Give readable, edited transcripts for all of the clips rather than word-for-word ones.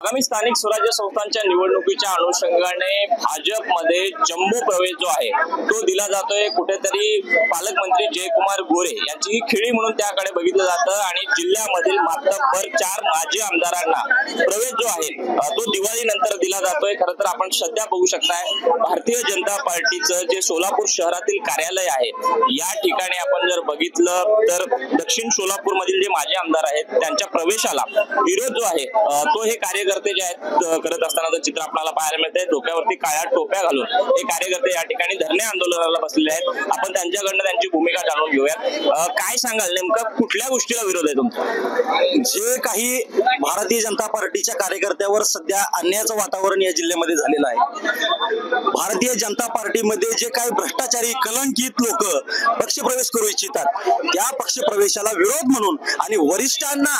आगामी स्थानिक स्वराज्य संस्थांच्या निवडणुकीच्या अनुषंगाने भाजपमध्ये जम्बो प्रवेश जो आहे तो दिला जातोय। कुठेतरी पालकमंत्री जयकुमार गोरे यांची ही खिळी म्हणून त्याकडे बघितलं जातं आणि जिल्ह्यामधील मातब्बर 4 माजी आमदारांना प्रवेश जो आहे तो दिवाळीनंतर दिला जातोय। खरं तर आपण सध्या बघू शकताय भारतीय जनता पार्टीचं जे सोलापूर शहरातील कार्यालय आहे या ठिकाणी आपण जर बघितलं तर दक्षिण सोलापूर मधील जे माजी आमदार आहेत त्यांच्या प्रवेशाला विरोध जो आहे तो हे कार्यकर्ते जे आहेत करत असतानाचं चित्र आपल्याला पाहायला मिळतंय। डोक्यावरती काळ्या टोप्या घालून हे कार्यकर्ते या ठिकाणी धरणे आंदोलनाला बसलेले आहेत। आपण त्यांच्याकडनं त्यांची भूमिका जाणून घेऊयात। काय सांगाल नेमकं कुठल्या गोष्टीला विरोध आहे तुमचा? जे काही भारतीय जनता पार्टीच्या कार्यकर्त्यावर सध्या अन्यायाचं वातावरण या जिल्ह्यामध्ये झालेलं आहे। भारतीय जनता पार्टीमध्ये जे काही भ्रष्टाचारी कलंकित लोक पक्षप्रवेश करू इच्छितात त्या पक्षप्रवेशाला विरोध म्हणून आणि वरिष्ठांना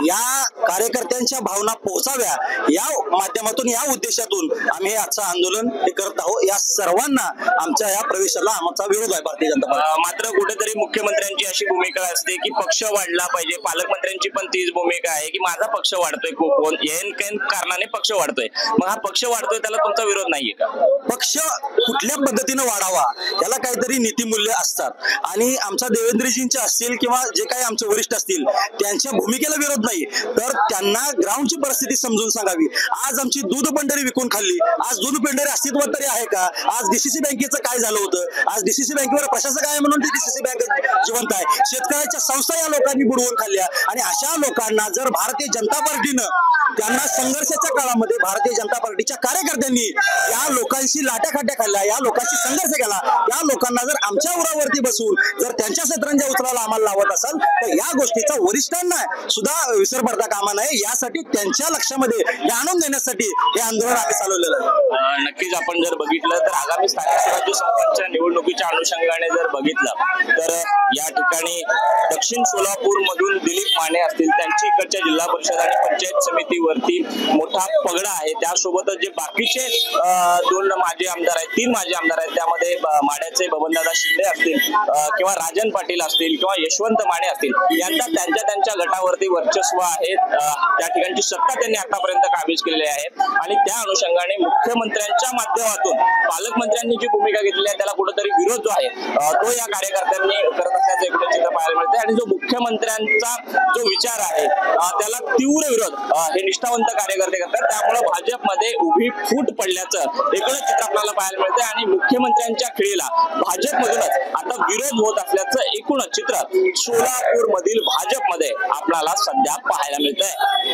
या कार्यकर्त्यांच्या भावना पोहोचाव्या या माध्यमातून या उद्देशातून आम्ही हे आजचं आंदोलन हे करत आहोत। या सर्वांना आमच्या या प्रवेशाला आमचा विरोध आहे भारतीय जनता पार्टी। मात्र कुठेतरी मुख्यमंत्र्यांची अशी भूमिका असते की पक्ष वाढला पाहिजे, पालकमंत्र्यांची पण तीच भूमिका आहे की माझा पक्ष वाढतोय, कोण काही कारणाने पक्ष वाढतोय। मग हा पक्ष वाढतोय त्याला तुमचा विरोध नाहीये का? पक्ष कुठल्या पद्धतीने वाढावा याला काहीतरी नीतिमूल्य असतात आणि आमच्या देवेंद्रजींचे असतील किंवा जे काही आमचे वरिष्ठ असतील त्यांच्या भूमिकेला विरोध नाही, तर त्यांना ग्राउंडची परिस्थिती समजून सांगावी। आज आमची दूध पंढरी विकून खाल्ली, आज दूध पंढरी अस्तित्वात तरी आहे का? आज डीसीसी बँकेचं काय झालं होतं? आज डीसीसी बँकेवर प्रशासक आहे म्हणून ती डीसीसी बँक जिवंत आहे। शेतकऱ्याच्या संस्था या लोकांनी बुडवून खाल्ल्या आणि अशा लोकांना जर भारतीय जनता पार्टीनं त्यांना संघर्षाच्या काळामध्ये भारतीय जनता पार्टीच्या कार्यकर्त्यांनी या लोकांशी लाट्याखाट्या खाल्ल्या, या लोकांशी संघर्ष केला, या लोकांना जर आमच्या उरावरती बसून जर त्यांच्या सतरंजा उचलायला आम्हाला लावत असाल तर या गोष्टीचा वरिष्ठांना सुद्धा विसर पडता कामा नये। यासाठी त्यांच्या लक्षामध्ये हे आणून देण्यासाठी हे आंदोलन आम्ही चालवलेलं आहे। नक्कीच आपण जर बघितलं तर आगामी स्थानिक स्वराज्य संस्थांच्या निवडणुकीच्या अनुषंगाने जर बघितलं तर या ठिकाणी दक्षिण सोलापूर मधून दिलीप माने असतील त्यांची इकडच्या जिल्हा परिषद आणि पंचायत समितीवरती मोठा पगडा आहे। त्यासोबतच जे बाकीचे 2 माजी आमदार आहेत, 3 माजी आमदार आहेत त्यामध्ये माड्याचे बबनदादा शिंदे असतील किंवा राजन पाटील असतील किंवा यशवंत माने असतील यांचा त्यांच्या गटावरती वर्चस्व आहे। त्या ठिकाणची सत्ता त्यांनी आतापर्यंत काबीज केलेली आहे आणि त्या अनुषंगाने मुख्यमंत्र्यांच्या माध्यमातून पालकमंत्र्यांनी जी भूमिका घेतली आहे त्याला कुठेतरी विरोध जो आहे तो या कार्यकर्त्यांनी करत असल्याचं एकूण चित्र पाहायला मिळते आणि जो मुख्यमंत्र्यांचा जो विचार आहे त्याला तीव्र विरोध हे निष्ठावंत कार्यकर्ते करतात। त्यामुळे भाजपमध्ये उभी फूट पडल्याचं एकूणच चित्र आपल्याला पाहायला मिळते आणि मुख्यमंत्र्यांच्या खिळीला भाजपमधूनच आता विरोध होत असल्याचं एकूणच चित्र सोलापूर मधील भाजपमध्ये आपल्याला सध्या पाहायला मिळतंय।